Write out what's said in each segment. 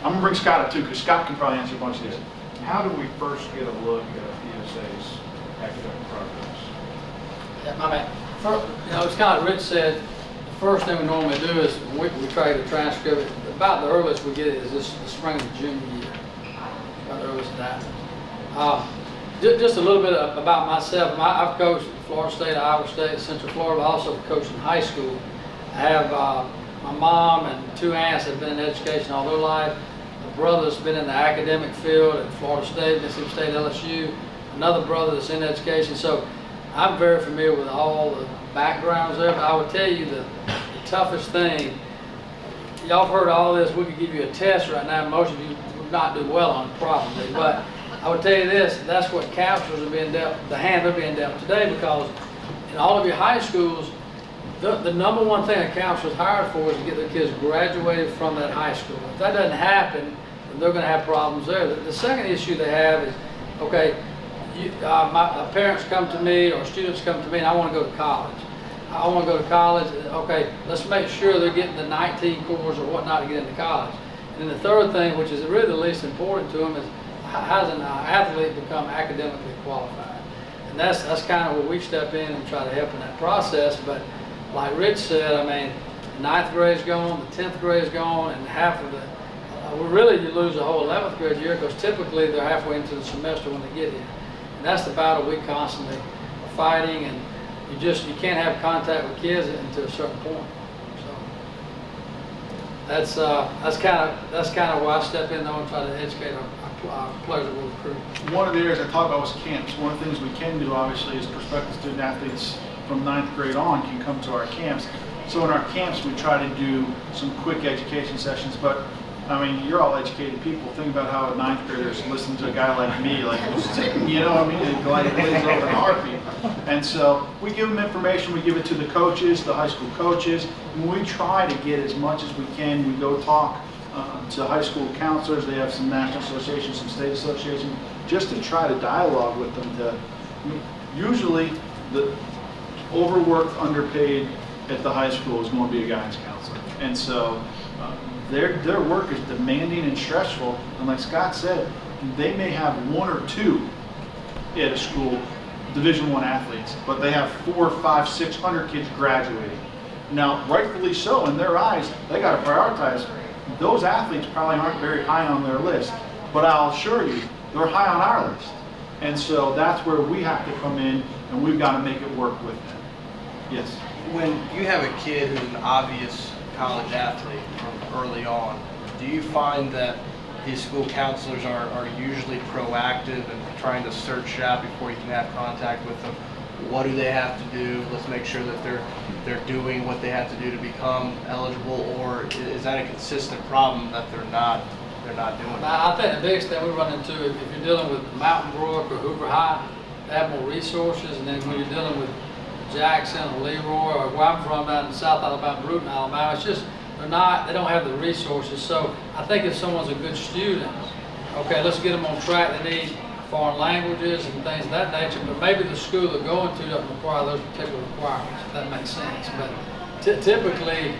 I'm gonna bring Scott up too, because Scott can probably answer a bunch of these. How do we first get a look at PSA's academic progress? Yeah, I mean, first, it's kind of Rich said, the first thing we normally do is we try to transcribe it. About the earliest we get it is the spring of the junior year. About the earliest that. Just a little bit about myself. I've coached at Florida State, Iowa State, Central Florida. I also coached in high school. I have my mom and two aunts that have been in education all their life. A brother that's been in the academic field at Florida State, Mississippi State, LSU. Another brother that's in education. So I'm very familiar with all the backgrounds there. But I would tell you the toughest thing, y'all have heard all this. We could give you a test right now. Most of you would not do well on it probably. But I would tell you this, that's what counselors are being dealt, the hand they're being dealt today, because in all of your high schools, the number one thing a counselor is hired for is to get their kids graduated from that high school. If that doesn't happen, then they're going to have problems there. The second issue they have is, okay, my parents come to me or students come to me and I want to go to college. I want to go to college. Okay, let's make sure they're getting the 19 cores or whatnot to get into college. And then the third thing, which is really the least important to them, is how does an athlete become academically qualified? And that's kind of where we step in and try to help in that process. But like Rich said, I mean, the 9th grade is gone, the 10th grade is gone, and half of the, really you lose the whole 11th grade year, because typically they're halfway into the semester when they get here. And that's the battle we constantly are fighting, and you can't have contact with kids until a certain point. So that's kind of why I step in though and try to educate our players that we'll recruit. One of the areas I talked about was camps. One of the things we can do, obviously, is prospective student athletes from 9th grade on can come to our camps. So in our camps, we try to do some quick education sessions. But I mean, you're all educated people. Think about how a 9th grader's listening to a guy like me, like, you know what I mean? It glazes over in a heartbeat. And so we give them information. We give it to the coaches, the high school coaches. And we try to get as much as we can. We go talk to high school counselors. They have some national associations, some state associations, just to try to dialogue with them. Usually, the overworked, underpaid at the high school is going to be a guidance counselor. And so their work is demanding and stressful. And like Scott said, they may have 1 or 2 at a school, Division I athletes, but they have 400, 500, 600 kids graduating. Now, rightfully so, in their eyes, they got to prioritize. Those athletes probably aren't very high on their list, but I'll assure you, they're high on our list. And so that's where we have to come in, and we've got to make it work with them. Yes? When you have a kid who's an obvious college athlete from early on, do you find that his school counselors are usually proactive and trying to search out before you can have contact with them? What do they have to do? Let's make sure that they're doing what they have to do to become eligible, or is that a consistent problem that they're not doing? I think the biggest thing we run into, if you're dealing with Mountain Brook or Hoover High, they have more resources, and then when you're dealing with Jackson or Leroy or where I'm from down in South Alabama, Bruton, Alabama, it's just they don't have the resources. So I think if someone's a good student, okay, let's get them on track. They need foreign languages and things of that nature, but maybe the school they're going to doesn't require those particular requirements, if that makes sense. But typically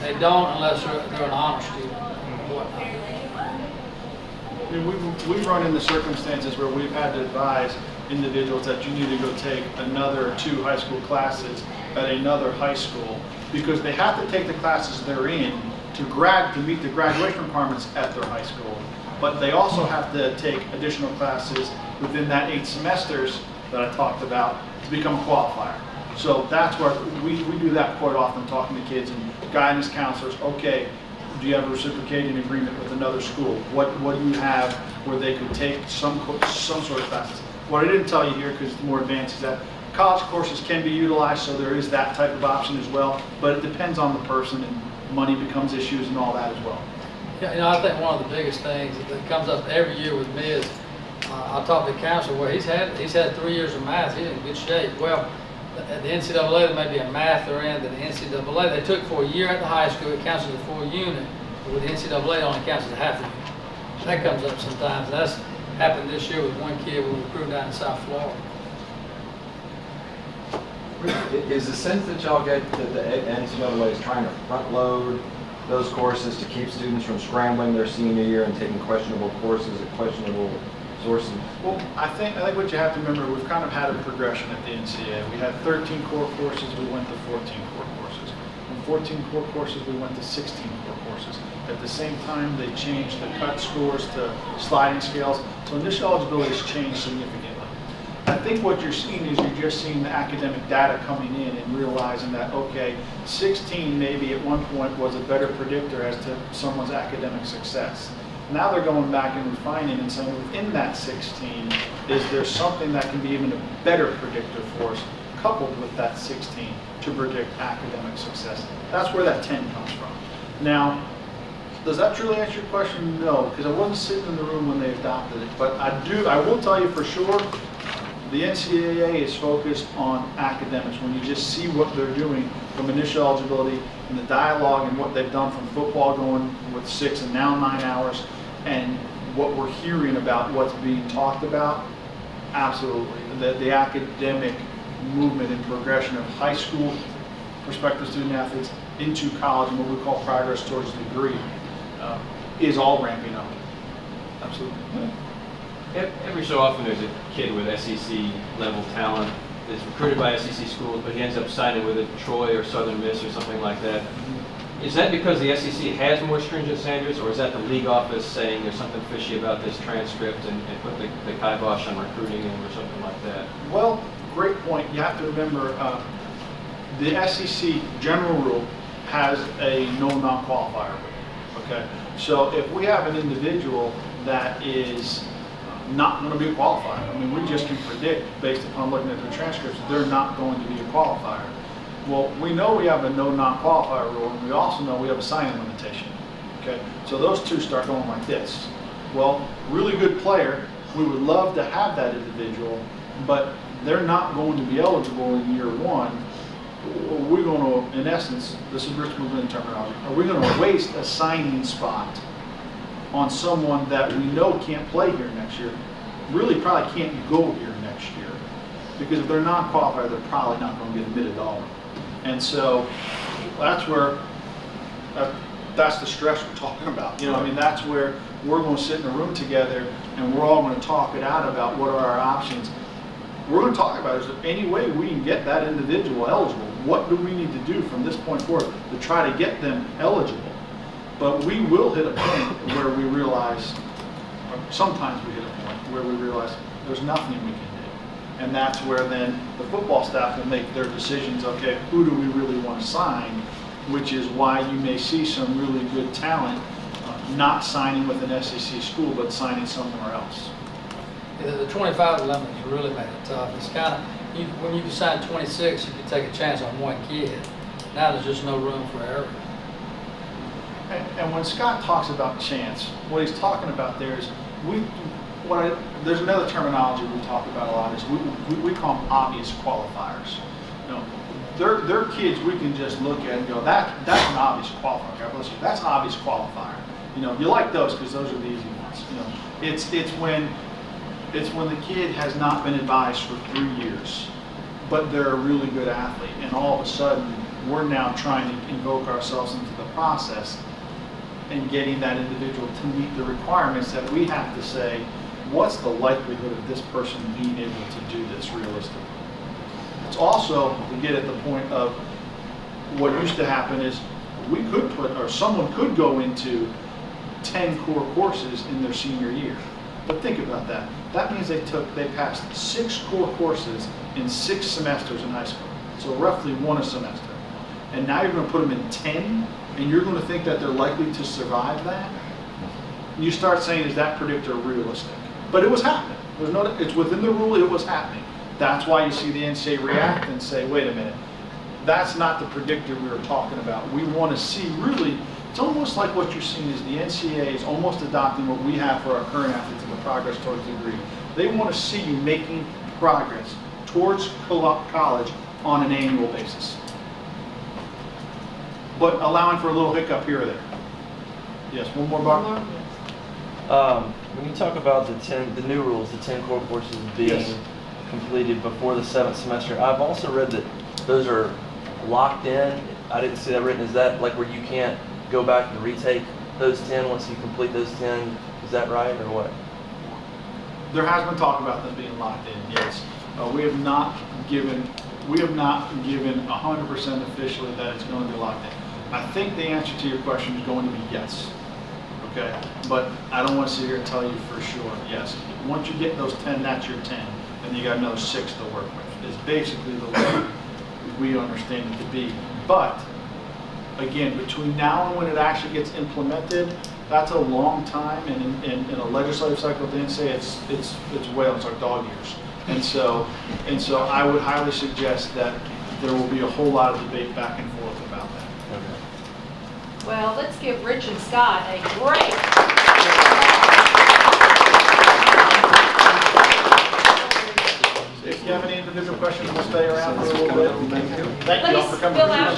they don't unless they're an honor student or whatnot. I mean, we run into circumstances where we've had to advise individuals that you need to go take another 2 high school classes at another high school, because they have to take the classes they're in to meet the graduation requirements at their high school. But they also have to take additional classes within that 8 semesters that I talked about to become a qualifier. So that's where we do that quite often, talking to kids and guidance counselors. Okay, do you have a reciprocating agreement with another school? What do you have where they could take some sort of classes? What I didn't tell you here, because it's more advanced, is that college courses can be utilized, so there is that type of option as well. But it depends on the person, and money becomes issues and all that as well. Yeah, I think one of the biggest things that comes up every year with me is I talk to the counselor where he's had 3 years of math. He's in good shape. Well, at the NCAA, there may be a math they're in that the NCAA they took for a year at the high school. It counts as a full unit, but with the NCAA, it only counts as a half a unit. That comes up sometimes. That's happened this year with one kid we recruited down in South Florida. Is the sense that y'all get that the NCAA is trying to front load those courses to keep students from scrambling their senior year and taking questionable courses at questionable sources? Well, I think what you have to remember, we've kind of had a progression at the NCAA. We had 13 core courses, we went to 14 core courses. From 14 core courses, we went to 16 core courses. At the same time, they changed the cut scores to sliding scales. So initial eligibility has changed significantly. I think what you're seeing is you're just seeing the academic data coming in and realizing that, okay, 16 maybe at one point was a better predictor as to someone's academic success. Now they're going back and refining and saying within that 16, is there something that can be even a better predictor for us, coupled with that 16 to predict academic success? That's where that 10 comes from. Now, does that truly answer your question? No, because I wasn't sitting in the room when they adopted it. But I will tell you for sure, the NCAA is focused on academics. When you just see what they're doing from initial eligibility and the dialogue and what they've done from football going with 6 and now 9 hours, and what we're hearing about what's being talked about, absolutely. The academic movement and progression of high school prospective student athletes into college and what we call progress towards the degree is all ramping up. Absolutely. Every so often there's a kid with SEC level talent that's recruited by SEC schools, but he ends up signing with a Troy or Southern Miss or something like that. Is that because the SEC has more stringent standards, or is that the league office saying there's something fishy about this transcript and put the kibosh on recruiting him or something like that? Well, great point. You have to remember the SEC general rule has a no non-qualifier rule. Okay, so if we have an individual that is not going to be a qualifier, I mean, we just can predict based upon looking at their transcripts, they're not going to be a qualifier. Well, we know we have a no non-qualifier rule, and we also know we have a signing limitation. Okay, so those two start going like this. Well, really good player, we would love to have that individual, but they're not going to be eligible in year one. We're going to, in essence, this is Rich Movement terminology, are we going to waste a signing spot on someone that we know can't play here next year, really probably can't go here next year, because if they're not qualified, they're probably not going to get admitted at all. And so that's where, that's the stress we're talking about. You know, I mean, that's where we're going to sit in a room together and we're all going to talk it out about what are our options. We're going to talk about, is there any way we can get that individual eligible? What do we need to do from this point forward to try to get them eligible? But we will hit a point where we realize, or sometimes we hit a point where we realize there's nothing we can do. And that's where then the football staff will make their decisions, okay, who do we really want to sign? Which is why you may see some really good talent not signing with an SEC school, but signing somewhere else. Yeah, the 25 limit has really made it tough. It's kind of, when you can sign 26, you can take a chance on one kid. Now there's just no room for error. And when Scott talks about chance, what he's talking about there is, there's another terminology we talk about a lot, is we call them obvious qualifiers. You know, they're kids we can just look at and go, that's an obvious qualifier. God bless you. That's an obvious qualifier. You know, you like those because those are the easy ones. You know, it's when the kid has not been advised for 3 years, but they're a really good athlete, and all of a sudden we're now trying to invoke ourselves into the process and getting that individual to meet the requirements that we have to say, what's the likelihood of this person being able to do this realistically? It's also to get at the point of what used to happen is we could put, or someone could go into 10 core courses in their senior year. But think about that. That means they passed 6 core courses in 6 semesters in high school. So roughly 1 a semester. And now you're going to put them in 10, and you're going to think that they're likely to survive that? You start saying, is that predictor realistic? But it was happening. It's within the rule, it was happening. That's why you see the NCAA react and say, wait a minute, that's not the predictor we were talking about. We want to see really, it's almost like what you're seeing is the NCAA is almost adopting what we have for our current athletes in the progress towards the degree. They want to see you making progress towards college on an annual basis, but allowing for a little hiccup here or there. Yes, one more, Bob? When you talk about the new rules, the 10 core courses being completed before the 7th semester, I've also read that those are locked in. I didn't see that written. Is that like where you can't go back and retake those 10 once you complete those 10. Is that right or what? There has been talk about them being locked in, yes. We have not given 100% officially that it's going to be locked in. I think the answer to your question is going to be yes. Okay, but I don't want to sit here and tell you for sure, yes. Once you get those 10, that's your 10, and you got another 6 to work with. Is basically the way we understand it to be. But again, between now and when it actually gets implemented, that's a long time, and in a legislative cycle, they say it's whales, like dog years. And so I would highly suggest that there will be a whole lot of debate back and forth about that. Okay. Well, let's give Rich and Scott a great. If you have any individual questions, we'll stay around for a little bit. Thank you all for coming. Let me fill out